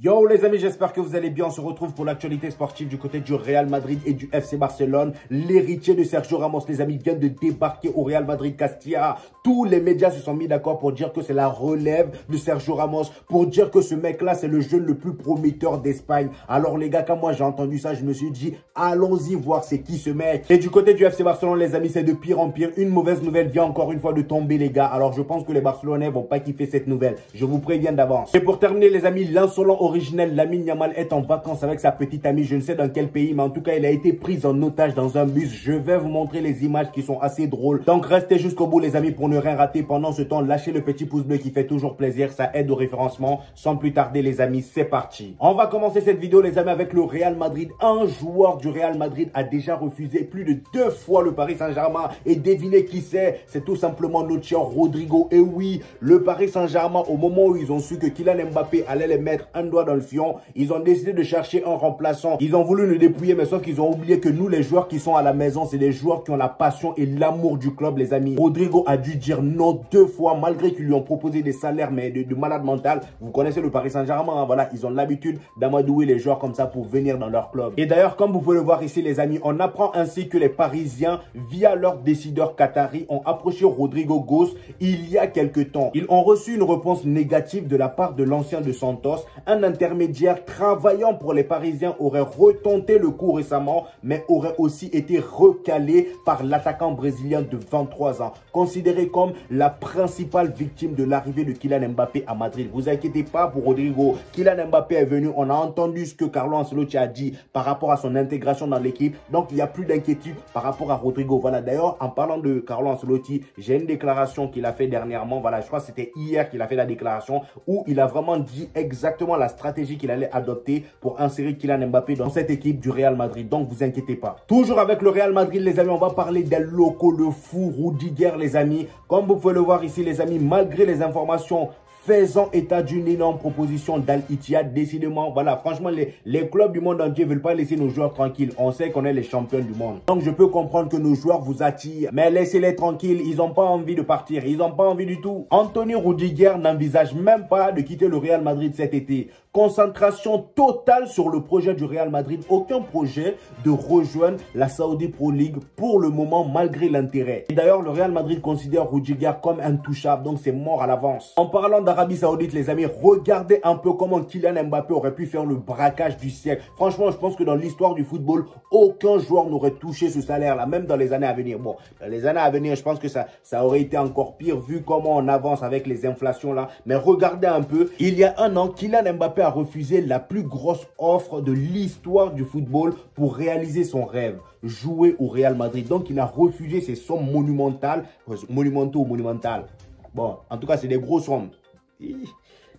Yo les amis, j'espère que vous allez bien. On se retrouve pour l'actualité sportive du côté du Real Madrid et du FC Barcelone. L'héritier de Sergio Ramos, les amis, vient de débarquer au Real Madrid Castilla. Tous les médias se sont mis d'accord pour dire que c'est la relève de Sergio Ramos, pour dire que ce mec-là, c'est le jeune le plus prometteur d'Espagne. Alors les gars, quand moi j'ai entendu ça, je me suis dit, allons-y voir c'est qui ce mec. Et du côté du FC Barcelone, les amis, c'est de pire en pire. Une mauvaise nouvelle vient encore une fois de tomber, les gars. Alors je pense que les Barcelonais vont pas kiffer cette nouvelle. Je vous préviens d'avance. Et pour terminer, les amis, l'insolent originel Lamine Yamal est en vacances avec sa petite amie, je ne sais dans quel pays, mais en tout cas il a été pris en otage dans un bus. Je vais vous montrer les images qui sont assez drôles, donc restez jusqu'au bout les amis pour ne rien rater. Pendant ce temps, lâchez le petit pouce bleu qui fait toujours plaisir, ça aide au référencement. Sans plus tarder les amis, c'est parti. On va commencer cette vidéo les amis avec le Real Madrid. Un joueur du Real Madrid a déjà refusé plus de 2 fois le Paris Saint-Germain, et devinez qui c'est tout simplement notre cher Rodrigo. Et oui, le Paris Saint-Germain, au moment où ils ont su que Kylian Mbappé allait les mettre un doigt dans le fion, ils ont décidé de chercher un remplaçant. Ils ont voulu le dépouiller, mais sauf qu'ils ont oublié que nous, les joueurs qui sont à la maison, c'est des joueurs qui ont la passion et l'amour du club, les amis. Rodrigo a dû dire non 2 fois, malgré qu'ils lui ont proposé des salaires, mais de malade mental. Vous connaissez le Paris Saint-Germain, hein, voilà, ils ont l'habitude d'amadouer les joueurs comme ça pour venir dans leur club. Et d'ailleurs, comme vous pouvez le voir ici, les amis, on apprend ainsi que les Parisiens, via leurs décideurs qataris, ont approché Rodrigo Gos il y a quelques temps. Ils ont reçu une réponse négative de la part de l'ancien de Santos, un intermédiaire travaillant pour les Parisiens aurait retenté le coup récemment, mais aurait aussi été recalé par l'attaquant brésilien de 23 ans, considéré comme la principale victime de l'arrivée de Kylian Mbappé à Madrid. Vous inquiétez pas pour Rodrigo, Kylian Mbappé est venu, on a entendu ce que Carlo Ancelotti a dit par rapport à son intégration dans l'équipe, donc il n'y a plus d'inquiétude par rapport à Rodrigo. Voilà, d'ailleurs, en parlant de Carlo Ancelotti, j'ai une déclaration qu'il a fait dernièrement, voilà, je crois que c'était hier qu'il a fait la déclaration, où il a vraiment dit exactement la stratégie qu'il allait adopter pour insérer Kylian Mbappé dans cette équipe du Real Madrid. Donc, vous inquiétez pas. Toujours avec le Real Madrid, les amis, on va parler des locaux, le fou Rudiger, les amis. Comme vous pouvez le voir ici, les amis, malgré les informations faisant état d'une énorme proposition d'Al-Ittihad, décidément, voilà, franchement, les clubs du monde entier ne veulent pas laisser nos joueurs tranquilles. On sait qu'on est les champions du monde. Donc, je peux comprendre que nos joueurs vous attirent, mais laissez-les tranquilles. Ils n'ont pas envie de partir. Ils n'ont pas envie du tout. Anthony Rudiger n'envisage même pas de quitter le Real Madrid cet été. Concentration totale sur le projet du Real Madrid. Aucun projet de rejoindre la Saudi Pro League pour le moment, malgré l'intérêt. Et d'ailleurs, le Real Madrid considère Rudiger comme intouchable. Donc, c'est mort à l'avance. En parlant d'Arabie Saoudite, les amis, regardez un peu comment Kylian Mbappé aurait pu faire le braquage du siècle. Franchement, je pense que dans l'histoire du football, aucun joueur n'aurait touché ce salaire-là, même dans les années à venir. Bon, dans les années à venir, je pense que ça aurait été encore pire vu comment on avance avec les inflations là. Mais regardez un peu, il y a un an, Kylian Mbappé a refusé la plus grosse offre de l'histoire du football pour réaliser son rêve, jouer au Real Madrid. Donc, il a refusé ces sommes monumentales, monumentales. Bon, en tout cas, c'est des grosses sommes.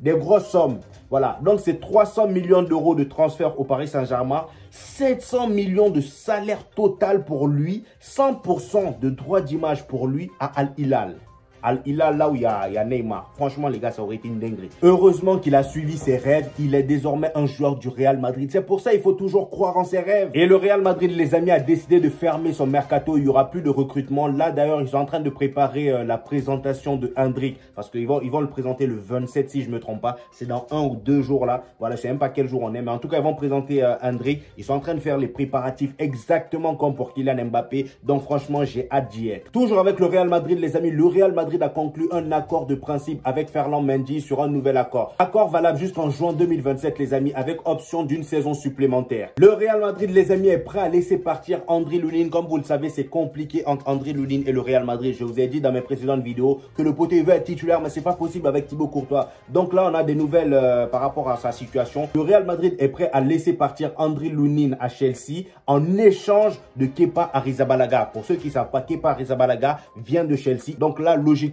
Des grosses sommes. Voilà. Donc, c'est 300 millions d'euros de transfert au Paris Saint-Germain, 700 millions de salaire total pour lui, 100% de droits d'image pour lui à Al-Hilal. Al-Hilal, là où il y a Neymar. Franchement, les gars, ça aurait été une dinguerie. Heureusement qu'il a suivi ses rêves. Il est désormais un joueur du Real Madrid. C'est pour ça qu'il faut toujours croire en ses rêves. Et le Real Madrid, les amis, a décidé de fermer son mercato. Il n'y aura plus de recrutement. Là, d'ailleurs, ils sont en train de préparer la présentation de Endrick. Parce qu'ils vont le présenter le 27, si je ne me trompe pas. C'est dans 1 ou 2 jours, là. Voilà, je ne sais même pas quel jour on est. Mais en tout cas, ils vont présenter Endrick. Ils sont en train de faire les préparatifs exactement comme pour Kylian Mbappé. Donc, franchement, j'ai hâte d'y être. Toujours avec le Real Madrid, les amis. Le Real Madrid a conclu un accord de principe avec Ferland Mendy sur un nouvel accord. Accord valable jusqu'en juin 2027, les amis, avec option d'une saison supplémentaire. Le Real Madrid, les amis, est prêt à laisser partir Andriy Lunin. Comme vous le savez, c'est compliqué entre Andriy Lunin et le Real Madrid. Je vous ai dit dans mes précédentes vidéos que le poteau veut être titulaire, mais c'est pas possible avec Thibaut Courtois. Donc là, on a des nouvelles par rapport à sa situation. Le Real Madrid est prêt à laisser partir Andriy Lunin à Chelsea en échange de Kepa Arrizabalaga. Pour ceux qui ne savent pas, Kepa Arrizabalaga vient de Chelsea. Donc là, logiquement,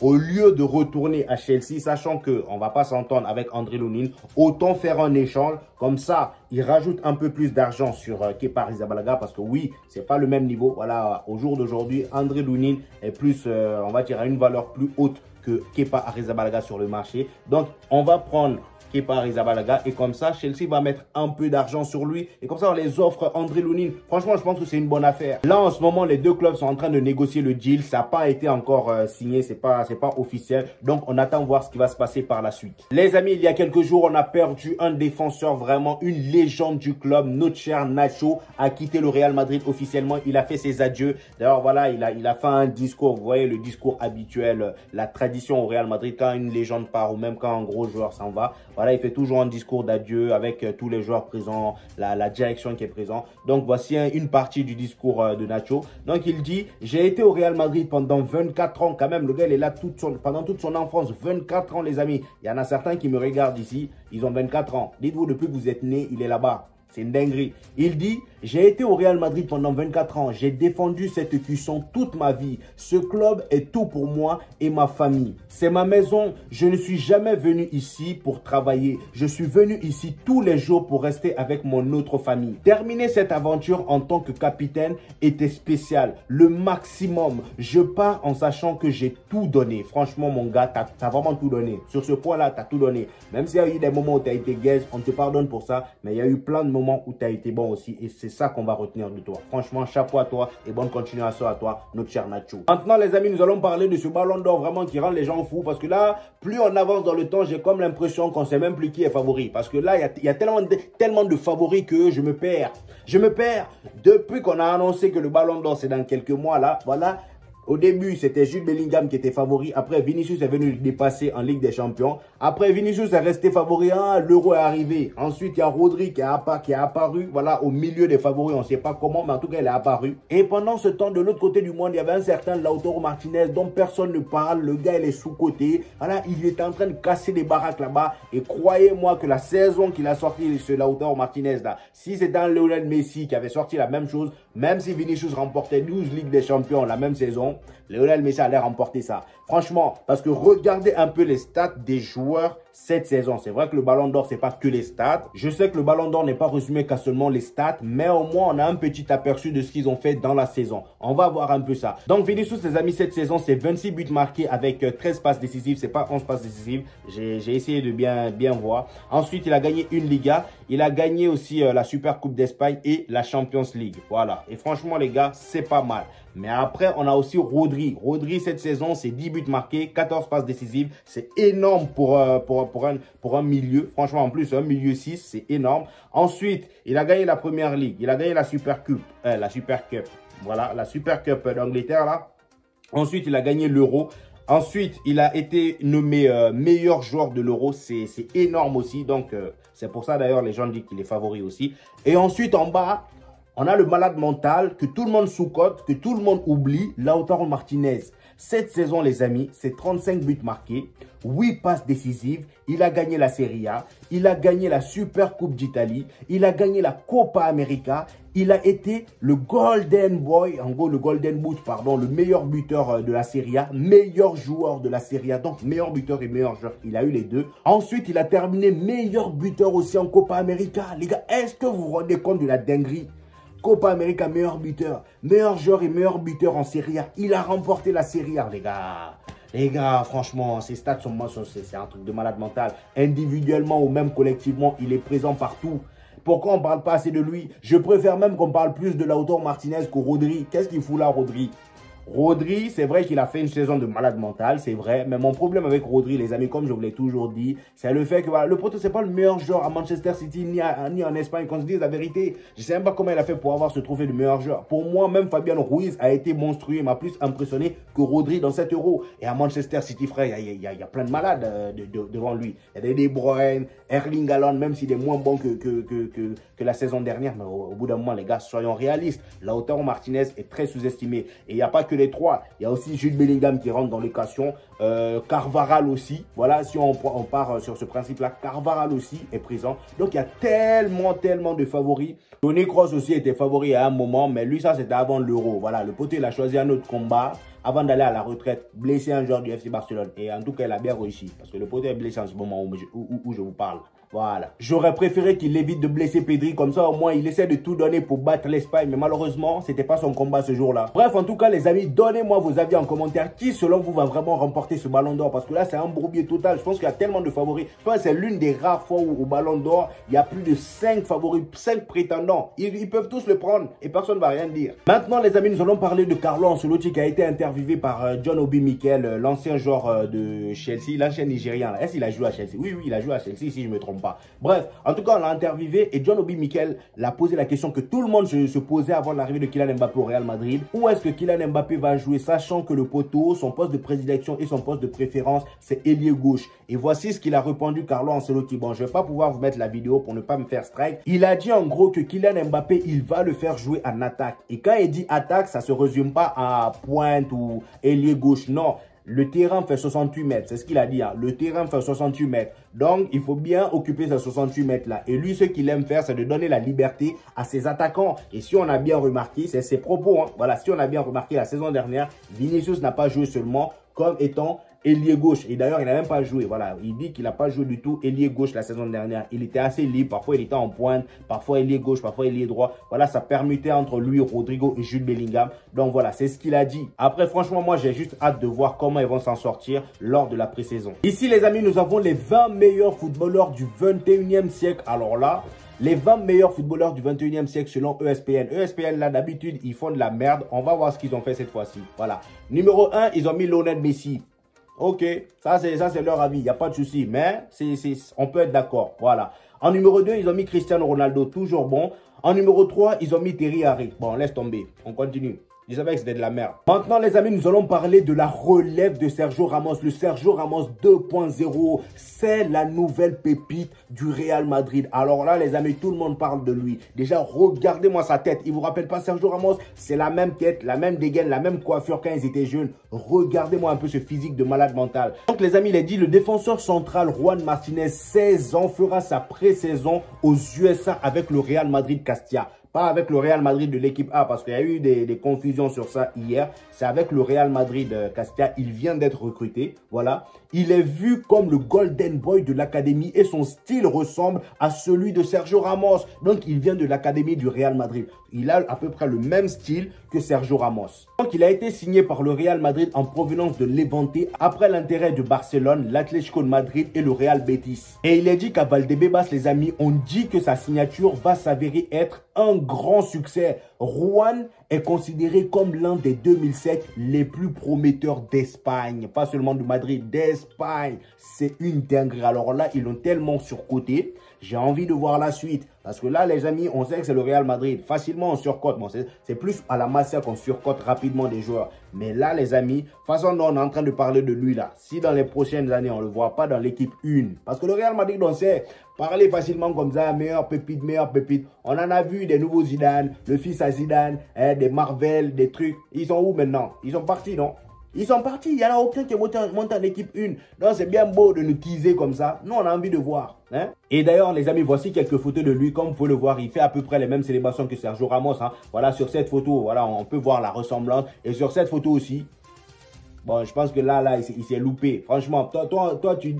au lieu de retourner à Chelsea, sachant qu'on ne va pas s'entendre avec Andriy Lunin, autant faire un échange. Comme ça, il rajoute un peu plus d'argent sur Kepa Arrizabalaga parce que oui, c'est pas le même niveau. Voilà, au jour d'aujourd'hui, Andriy Lunin est plus, on va dire, à une valeur plus haute que Kepa Arrizabalaga sur le marché. Donc, on va prendre Kepa Arrizabalaga. Et comme ça, Chelsea va mettre un peu d'argent sur lui. Et comme ça, on les offre André Lounine. Franchement, je pense que c'est une bonne affaire. Là, en ce moment, les deux clubs sont en train de négocier le deal. Ça n'a pas été encore signé. C'est pas officiel. Donc, on attend voir ce qui va se passer par la suite. Les amis, il y a quelques jours, on a perdu un défenseur, vraiment une légende du club. Notre cher Nacho a quitté le Real Madrid officiellement. Il a fait ses adieux. D'ailleurs, voilà, il a fait un discours. Vous voyez, le discours habituel, la tradition au Real Madrid, quand une légende part ou même quand un gros joueur s'en va. Voilà, il fait toujours un discours d'adieu avec tous les joueurs présents, la direction qui est présente. Donc, voici une partie du discours de Nacho. Donc, il dit, j'ai été au Real Madrid pendant 24 ans. Quand même, le gars, il est là pendant toute son enfance. 24 ans, les amis. Il y en a certains qui me regardent ici. Ils ont 24 ans. Dites-vous, depuis que vous êtes nés, il est là-bas. C'est une dinguerie. Il dit, j'ai été au Real Madrid pendant 24 ans. J'ai défendu cette cuisson toute ma vie. Ce club est tout pour moi et ma famille. C'est ma maison. Je ne suis jamais venu ici pour travailler. Je suis venu ici tous les jours pour rester avec mon autre famille. Terminer cette aventure en tant que capitaine était spécial. Le maximum. Je pars en sachant que j'ai tout donné. Franchement, mon gars, t'as vraiment tout donné. Sur ce point-là, t'as tout donné. Même s'il y a eu des moments où t'as été gaze, on te pardonne pour ça. Mais il y a eu plein de moments où tu as été bon aussi et c'est ça qu'on va retenir de toi. Franchement, chapeau à toi et bonne continuation à toi, notre cher Nacho. Maintenant, les amis, nous allons parler de ce ballon d'or vraiment qui rend les gens fous parce que là, plus on avance dans le temps, j'ai comme l'impression qu'on ne sait même plus qui est favori parce que là, il y a tellement de favoris que je me perds. Je me perds depuis qu'on a annoncé que le ballon d'or, c'est dans quelques mois là. Voilà. Au début, c'était Jude Bellingham qui était favori. Après, Vinicius est venu le dépasser en Ligue des Champions. Après, Vinicius est resté favori. L'Euro est arrivé. Ensuite, il y a Rodri qui est apparu. Voilà, au milieu des favoris. On ne sait pas comment, mais en tout cas, il est apparu. Et pendant ce temps, de l'autre côté du monde, il y avait un certain Lautaro Martinez dont personne ne parle. Le gars, il est sous-côté. Voilà, il est en train de casser des baraques là-bas. Et croyez-moi que la saison qu'il a sorti, ce Lautaro Martinez là, si c'était un Lionel Messi qui avait sorti la même chose, même si Vinicius remportait 12 Ligues des Champions la même saison, Lionel Messi allait remporter ça. Franchement, parce que regardez un peu les stats des joueurs cette saison. C'est vrai que le ballon d'or, c'est pas que les stats. Je sais que le ballon d'or n'est pas résumé qu'à seulement les stats, mais au moins, on a un petit aperçu de ce qu'ils ont fait dans la saison. On va voir un peu ça. Donc, Vinicius, les amis, cette saison, c'est 26 buts marqués avec 13 passes décisives. C'est pas 11 passes décisives. J'ai essayé de bien voir. Ensuite, il a gagné une Liga. Il a gagné aussi la Super Coupe d'Espagne et la Champions League. Voilà. Et franchement, les gars, c'est pas mal. Mais après, on a aussi Rodri. Rodri, cette saison, c'est 10 buts marqués, 14 passes décisives. C'est énorme pour un milieu. Franchement, en plus, un milieu 6, c'est énorme. Ensuite, il a gagné la Première Ligue. Il a gagné la Super Cup. Voilà, la Super Cup d'Angleterre, là. Ensuite, il a gagné l'Euro. Ensuite, il a été nommé meilleur joueur de l'Euro. C'est énorme aussi. Donc, c'est pour ça, d'ailleurs, les gens disent qu'il est favori aussi. Et ensuite, en bas, on a le malade mental que tout le monde sous-cote, que tout le monde oublie, Lautaro Martinez. Cette saison, les amis, c'est 35 buts marqués, 8 passes décisives. Il a gagné la Serie A, il a gagné la Super Coupe d'Italie, il a gagné la Copa América. Il a été le Golden Boy, en gros le Golden Boot, pardon, le meilleur buteur de la Serie A, meilleur joueur de la Serie A, donc meilleur buteur et meilleur joueur. Il a eu les deux. Ensuite, il a terminé meilleur buteur aussi en Copa América. Les gars, est-ce que vous vous rendez compte de la dinguerie? Copa América, meilleur buteur, meilleur joueur et meilleur buteur en Serie A. Il a remporté la Serie A, les gars. Les gars, franchement, ces stats sont c'est un truc de malade mental. Individuellement ou même collectivement, il est présent partout. Pourquoi on ne parle pas assez de lui? Je préfère même qu'on parle plus de Lautaro Martinez que Rodri. Qu'est-ce qu'il fout là, Rodri? Rodri, c'est vrai qu'il a fait une saison de malade mental, c'est vrai. Mais mon problème avec Rodri, les amis, comme je vous l'ai toujours dit, c'est le fait que voilà, le poteau, c'est pas le meilleur joueur à Manchester City ni en Espagne. Qu'on se dise la vérité, je sais même pas comment il a fait pour avoir ce trophée de meilleur joueur. Pour moi, même Fabian Ruiz a été monstrueux. Il m'a plus impressionné que Rodri dans cet Euro. Et à Manchester City, frère, il y a plein de malades devant lui. Il y a des De Bruyne, Erling Haaland, même s'il est moins bon que la saison dernière. Mais au bout d'un moment, les gars, soyons réalistes. Lautaro Martinez est très sous-estimé. Et il n'y a pas que les trois. Il y a aussi Jude Bellingham qui rentre dans l'équation. Carvajal aussi. Voilà, si on part sur ce principe-là, Carvajal aussi est présent. Donc, il y a tellement de favoris. Toni Kroos aussi était favori à un moment, mais lui, ça, c'était avant l'Euro. Voilà, le poteau, il a choisi un autre combat. avant d'aller à la retraite, blesser un joueur du FC Barcelone. Et en tout cas, il a bien réussi. Parce que le poteau est blessé en ce moment où je vous parle. Voilà. J'aurais préféré qu'il évite de blesser Pedri, comme ça au moins il essaie de tout donner pour battre l'Espagne, mais malheureusement c'était pas son combat ce jour-là. Bref, en tout cas les amis, donnez-moi vos avis en commentaire. Qui selon vous va vraiment remporter ce ballon d'or? Parce que là c'est un bourbier total. Je pense qu'il y a tellement de favoris. Je pense que c'est l'une des rares fois où au ballon d'or il y a plus de 5 favoris, 5 prétendants. Ils peuvent tous le prendre et personne ne va rien dire. Maintenant les amis, nous allons parler de Carlo Ancelotti qui a été interviewé par John Obi Mikel, l'ancien joueur de Chelsea, l'ancien Nigérian. Est-ce qu'il a joué à Chelsea? Oui, il a joué à Chelsea si je me trompe pas. Bref, en tout cas, on l'a interviewé et John Obi Mikel l'a posé la question que tout le monde se posait avant l'arrivée de Kylian Mbappé au Real Madrid. Où est-ce que Kylian Mbappé va jouer, sachant que le poteau, son poste de prédilection et son poste de préférence, c'est ailier gauche. Et voici ce qu'il a répondu Carlo Ancelotti. Bon, je vais pas pouvoir vous mettre la vidéo pour ne pas me faire strike. Il a dit en gros que Kylian Mbappé, il va le faire jouer en attaque. Et quand il dit attaque, ça se résume pas à pointe ou ailier gauche, non. Le terrain fait 68 mètres, c'est ce qu'il a dit. Hein. Le terrain fait 68 mètres. Donc, il faut bien occuper ces 68 mètres-là. Et lui, ce qu'il aime faire, c'est de donner la liberté à ses attaquants. Et si on a bien remarqué, c'est ses propos. Hein. Voilà, si on a bien remarqué la saison dernière, Vinicius n'a pas joué seulement comme étant ailier gauche. Et d'ailleurs, il n'a même pas joué. Voilà, il dit qu'il n'a pas joué du tout ailier gauche la saison dernière. Il était assez libre. Parfois, il était en pointe. Parfois, ailier gauche. Parfois, ailier droit. Voilà, ça permettait entre lui, Rodrigo et Jude Bellingham. Donc voilà, c'est ce qu'il a dit. Après, franchement, moi, j'ai juste hâte de voir comment ils vont s'en sortir lors de la pré-saison. Ici, les amis, nous avons les 20 meilleurs footballeurs du 21e siècle. Alors là, les 20 meilleurs footballeurs du 21e siècle selon ESPN. ESPN, là, d'habitude, ils font de la merde. On va voir ce qu'ils ont fait cette fois-ci. Voilà. Numéro 1, ils ont mis Lionel Messi. Ok, ça c'est leur avis, il n'y a pas de souci, mais on peut être d'accord, voilà. En numéro 2, ils ont mis Cristiano Ronaldo, toujours bon. En numéro 3, ils ont mis Thierry Henry. Bon, laisse tomber, on continue. Je savais que c'était de la merde. Maintenant, les amis, nous allons parler de la relève de Sergio Ramos. Le Sergio Ramos 2.0, c'est la nouvelle pépite du Real Madrid. Alors là, les amis, tout le monde parle de lui. Déjà, regardez-moi sa tête. Il vous rappelle pas Sergio Ramos? C'est la même tête, la même dégaine, la même coiffure quand ils étaient jeunes. Regardez-moi un peu ce physique de malade mental. Donc, les amis, il a dit, le défenseur central Juan Martinez, 16 ans, fera sa pré-saison aux USA avec le Real Madrid Castilla. Pas avec le Real Madrid de l'équipe A parce qu'il y a eu des confusions sur ça hier. C'est avec le Real Madrid Castilla. Il vient d'être recruté. Voilà. Il est vu comme le golden boy de l'académie et son style ressemble à celui de Sergio Ramos. Donc, il vient de l'académie du Real Madrid. Il a à peu près le même style que Sergio Ramos. Donc, il a été signé par le Real Madrid en provenance de Levante après l'intérêt de Barcelone, l'Atlético de Madrid et le Real Betis. Et il est dit qu'à Valdebebas, les amis, on dit que sa signature va s'avérer être un grand succès. Juan est considéré comme l'un des 2007 les plus prometteurs d'Espagne. Pas seulement de Madrid, d'Espagne. C'est une dinguerie. Alors là, ils l'ont tellement surcoté. J'ai envie de voir la suite. Parce que là, les amis, on sait que c'est le Real Madrid. Facilement, on surcote. Bon, c'est plus à la Masia qu'on surcote rapidement des joueurs. Mais là, les amis, façon dont on est en train de parler de lui là, si dans les prochaines années, on ne le voit pas dans l'équipe 1. Parce que le Real Madrid, on sait parler facilement comme ça, meilleur pépite, meilleur pépite. On en a vu des nouveaux Zidane, le fils à Zidane, des Marvel, des trucs. Ils sont où maintenant? Ils sont partis, non? Ils sont partis, il n'y en a aucun qui est monté en équipe 1. Donc c'est bien beau de nous teaser comme ça. Nous, on a envie de voir. Hein? Et d'ailleurs, les amis, voici quelques photos de lui. Comme vous pouvez le voir, il fait à peu près les mêmes célébrations que Sergio Ramos. Hein? Voilà, sur cette photo, voilà, on peut voir la ressemblance. Et sur cette photo aussi, bon, je pense que là, il s'est loupé. Franchement, toi,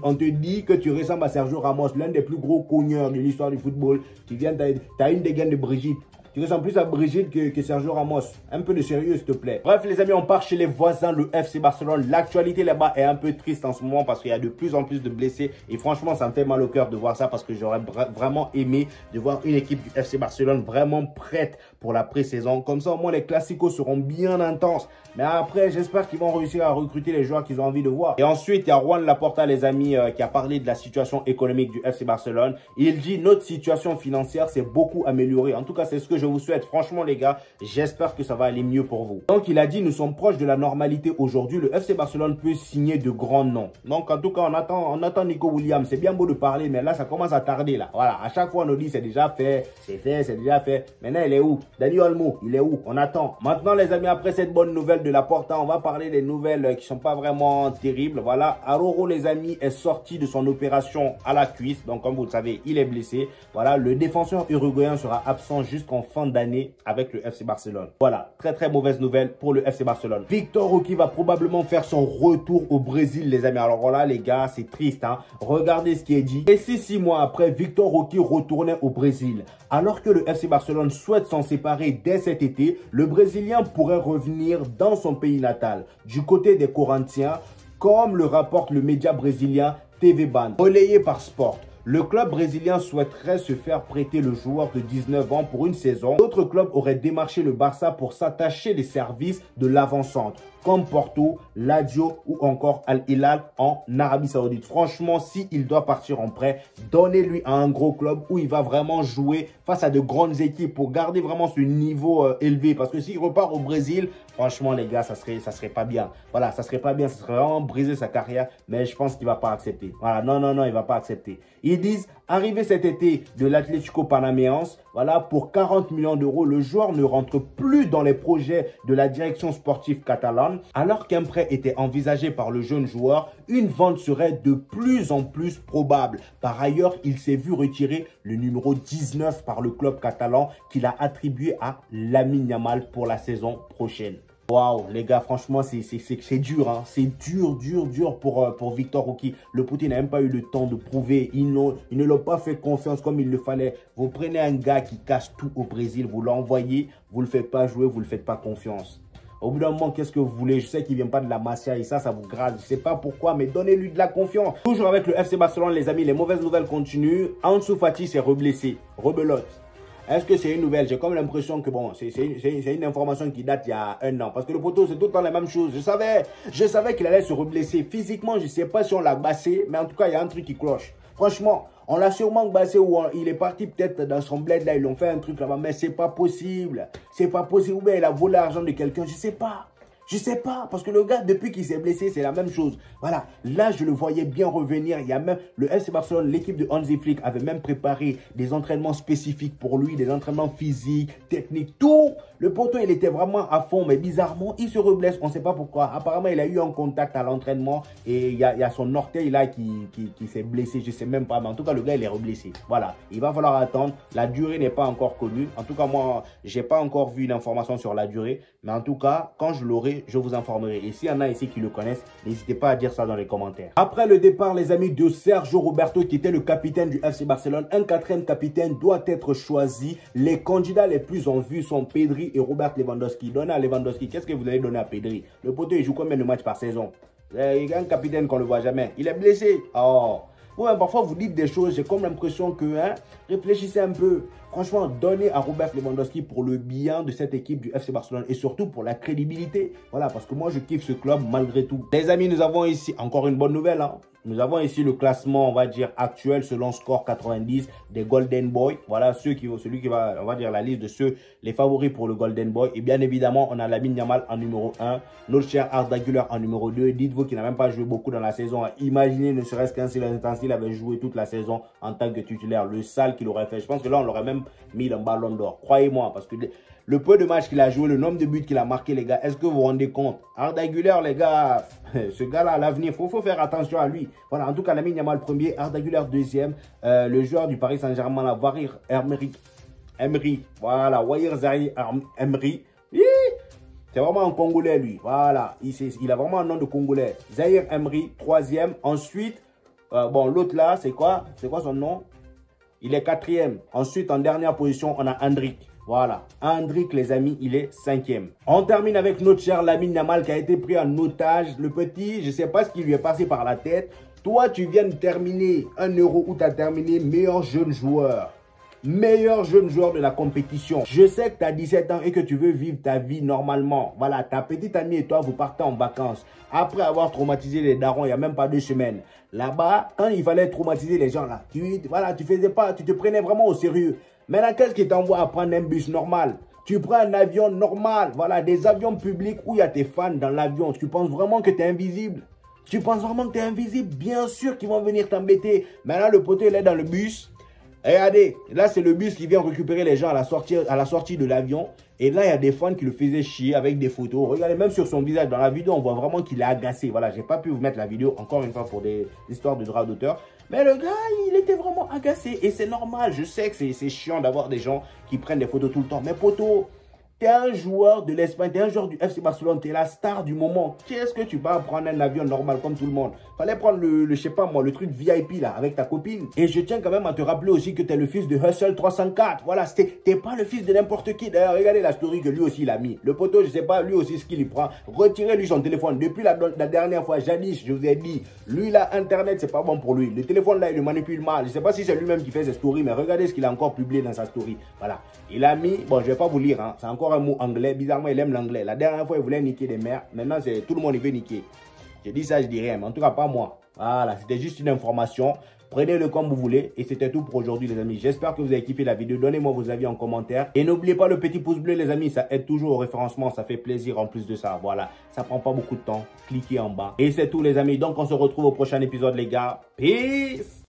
on te dit que tu ressembles à Sergio Ramos, l'un des plus gros cogneurs de l'histoire du football. Tu viens, t'as une dégaine de Brigitte. Tu ressembles plus à Brigitte que Sergio Ramos. Un peu de sérieux, s'il te plaît. Bref, les amis, on part chez les voisins, le FC Barcelone. L'actualité là-bas est un peu triste en ce moment parce qu'il y a de plus en plus de blessés. Et franchement, ça me fait mal au cœur de voir ça parce que j'aurais vraiment aimé de voir une équipe du FC Barcelone vraiment prête pour la pré-saison. Comme ça, au moins, les classicos seront bien intenses. Mais après, j'espère qu'ils vont réussir à recruter les joueurs qu'ils ont envie de voir. Et ensuite, il y a Juan Laporta, les amis, qui a parlé de la situation économique du FC Barcelone. Il dit, notre situation financière s'est beaucoup améliorée. En tout cas, c'est ce que je vous souhaite. Franchement, les gars, j'espère que ça va aller mieux pour vous. Donc, il a dit, nous sommes proches de la normalité aujourd'hui. Le FC Barcelone peut signer de grands noms. Donc, en tout cas, on attend Nico Williams. C'est bien beau de parler, mais là, ça commence à tarder, là. Voilà, à chaque fois, on nous dit, c'est déjà fait, c'est déjà fait. Maintenant, il est où? Dani Olmo, il est où? On attend. Maintenant, les amis, après cette bonne nouvelle de Laporta, on va parler des nouvelles qui sont pas vraiment terribles. Voilà, Araujo, les amis, est sorti de son opération à la cuisse. Donc, comme vous le savez, il est blessé. Voilà, le défenseur uruguayen sera absent jusqu'en fin d'année avec le FC Barcelone. Voilà, très très mauvaise nouvelle pour le FC Barcelone. Victor Roque va probablement faire son retour au Brésil, les amis. Alors là, les gars, c'est triste, hein. Regardez ce qui est dit. Et si 6 mois après, Victor Roque retournait au Brésil, alors que le FC Barcelone souhaite s'en séparer dès cet été, le Brésilien pourrait revenir dans son pays natal. Du côté des Corinthiens, comme le rapporte le média brésilien TV Ban, relayé par Sport. Le club brésilien souhaiterait se faire prêter le joueur de 19 ans pour une saison. D'autres clubs auraient démarché le Barça pour s'attacher les services de l'avant-centre, comme Porto, Lazio ou encore Al Hilal en Arabie Saoudite. Franchement, s'il doit partir en prêt, donnez-lui à un gros club où il va vraiment jouer face à de grandes équipes pour garder vraiment ce niveau élevé. Parce que s'il repart au Brésil, franchement les gars, ça serait pas bien. Voilà, ça serait pas bien, ça serait vraiment briser sa carrière. Mais je pense qu'il va pas accepter. Voilà, non, il va pas accepter. Ils disent, arrivé cet été de l'Atlético Paranaense, voilà, pour 40 millions d'euros, le joueur ne rentre plus dans les projets de la direction sportive catalane. Alors qu'un prêt était envisagé par le jeune joueur, une vente serait de plus en plus probable. Par ailleurs, il s'est vu retirer le numéro 19 par le club catalan qu'il a attribué à Lamine Yamal pour la saison prochaine. Waouh, les gars, franchement, c'est dur, hein. C'est dur pour Victor Roque. Le Poté n'a même pas eu le temps de prouver. Ils ne l'ont pas fait confiance comme il le fallait. Vous prenez un gars qui cache tout au Brésil, vous l'envoyez, vous ne le faites pas jouer, vous ne le faites pas confiance. Au bout d'un moment, qu'est-ce que vous voulez? Je sais qu'il ne vient pas de la Masia et ça vous grave. Je ne sais pas pourquoi, mais donnez-lui de la confiance. Toujours avec le FC Barcelone, les amis, les mauvaises nouvelles continuent. Ansu Fati s'est reblessé, rebelote. Est-ce que c'est une nouvelle? J'ai comme l'impression que bon, c'est une information qui date il y a 1 an. Parce que le poteau, c'est tout le temps la même chose. Je savais qu'il allait se reblesser. Physiquement, je ne sais pas si on l'a bassé, mais en tout cas, il y a un truc qui cloche. Franchement, on l'a sûrement bassé ou il est parti peut-être dans son bled là, ils l'ont fait un truc là-bas, mais c'est pas possible. C'est pas possible. Ou bien il a volé l'argent de quelqu'un, je sais pas. Je sais pas, parce que le gars, depuis qu'il s'est blessé, c'est la même chose. Voilà, là, je le voyais bien revenir. Il y a même le FC Barcelone, l'équipe de Hansi Flick avait même préparé des entraînements spécifiques pour lui, des entraînements physiques, techniques, tout. Le poteau, il était vraiment à fond, mais bizarrement, il se reblesse. On ne sait pas pourquoi. Apparemment, il a eu un contact à l'entraînement et il y a son orteil là qui s'est blessé. Je ne sais même pas, mais en tout cas, le gars, il est reblessé. Voilà, il va falloir attendre. La durée n'est pas encore connue. En tout cas, moi, je n'ai pas encore vu d'informations sur la durée. Mais en tout cas, quand je l'aurai, je vous informerai. Et s'il y en a ici qui le connaissent, n'hésitez pas à dire ça dans les commentaires. Après le départ, les amis, de Sergio Roberto, qui était le capitaine du FC Barcelone, un 4e capitaine doit être choisi. Les candidats les plus en vue sont Pedri et Robert Lewandowski. Donnez à Lewandowski. Qu'est-ce que vous allez donner à Pedri? Le poteau, il joue combien de matchs par saison? Il y a un capitaine qu'on ne le voit jamais. Il est blessé. Oh. Ouais, parfois, vous dites des choses, j'ai comme l'impression que, réfléchissez un peu. Franchement, donnez à Robert Lewandowski pour le bien de cette équipe du FC Barcelone et surtout pour la crédibilité. Voilà, parce que moi, je kiffe ce club malgré tout. Les amis, nous avons ici encore une bonne nouvelle, hein. Nous avons ici le classement, on va dire, actuel selon score 90 des Golden Boy. Voilà, celui qui va, on va dire, la liste de ceux, les favoris pour le Golden Boy. Et bien évidemment, on a Lamine Yamal en numéro 1, notre cher Arda Güler en numéro 2. Dites-vous qu'il n'a même pas joué beaucoup dans la saison. Imaginez, ne serait-ce qu'un seul instant, s'il avait joué toute la saison en tant que titulaire. Le sale qu'il aurait fait. Je pense que là, on l'aurait même mis dans le ballon d'or. Croyez-moi, parce que le peu de matchs qu'il a joué, le nombre de buts qu'il a marqué, les gars, est-ce que vous vous rendez compte? Arda Güler, les gars, ce gars-là, à l'avenir, il faut faire attention à lui. Voilà, en tout cas, Lamine Yamal premier, Arda Güler deuxième, le joueur du Paris Saint-Germain, la Warir Emery, voilà, Warir Zahir Emery. C'est vraiment un Congolais, lui. Voilà, il a vraiment un nom de Congolais. Zahir Emery, troisième. Ensuite, bon, l'autre là, c'est quoi? C'est quoi son nom? Il est 4e. Ensuite, en dernière position, on a Hendrik. Voilà, Hendrik, les amis, il est 5e. On termine avec notre cher Lamine Yamal qui a été pris en otage. Le petit, je ne sais pas ce qui lui est passé par la tête. Toi, tu viens de terminer un Euro où tu as terminé meilleur jeune joueur. Meilleur jeune joueur de la compétition. Je sais que tu as 17 ans et que tu veux vivre ta vie normalement. Voilà, ta petite amie et toi, vous partez en vacances. Après avoir traumatisé les darons, il n'y a même pas 2 semaines. Là-bas, quand il fallait traumatiser les gens, là, tu te prenais vraiment au sérieux. Maintenant, qu'est-ce qui t'envoie à prendre un bus normal? Tu prends un avion normal. Voilà, des avions publics où il y a tes fans dans l'avion. Tu penses vraiment que tu es invisible? Tu penses vraiment que tu es invisible? Bien sûr qu'ils vont venir t'embêter. Maintenant, le poteau, il est dans le bus. Regardez, là c'est le bus qui vient récupérer les gens à la sortie de l'avion. Et là il y a des fans qui le faisaient chier avec des photos. Regardez, même sur son visage, dans la vidéo, on voit vraiment qu'il est agacé. Voilà, j'ai pas pu vous mettre la vidéo encore une fois pour des histoires de droit d'auteur. Mais le gars, il était vraiment agacé. Et c'est normal, je sais que c'est chiant d'avoir des gens qui prennent des photos tout le temps. Mais poto, t'es un joueur de l'Espagne, t'es un joueur du FC Barcelone, t'es la star du moment. Qu'est-ce que tu vas prendre un avion normal comme tout le monde? Fallait prendre je sais pas moi, le truc VIP là, avec ta copine. Et je tiens quand même à te rappeler aussi que t'es le fils de Hustle 304. Voilà, t'es pas le fils de n'importe qui. D'ailleurs, regardez la story que lui aussi il a mis. Le poteau, je sais pas, lui aussi ce qu'il y prend. Retirez-lui son téléphone. Depuis la dernière fois, jadis, je vous ai dit, lui là, Internet, c'est pas bon pour lui. Le téléphone là, il le manipule mal. Je sais pas si c'est lui-même qui fait ses stories, mais regardez ce qu'il a encore publié dans sa story. Voilà. Il a mis, bon, je vais pas vous lire, hein, c'est encore un mot anglais. Bizarrement, il aime l'anglais. La dernière fois, il voulait niquer des mères. Maintenant, c'est tout le monde, il veut niquer. J'ai dit ça, je dis rien, mais en tout cas, pas moi. Voilà, c'était juste une information. Prenez-le comme vous voulez. Et c'était tout pour aujourd'hui, les amis. J'espère que vous avez kiffé la vidéo. Donnez-moi vos avis en commentaire. Et n'oubliez pas le petit pouce bleu, les amis. Ça aide toujours au référencement. Ça fait plaisir en plus de ça. Voilà, ça prend pas beaucoup de temps. Cliquez en bas. Et c'est tout, les amis. Donc, on se retrouve au prochain épisode, les gars. Peace!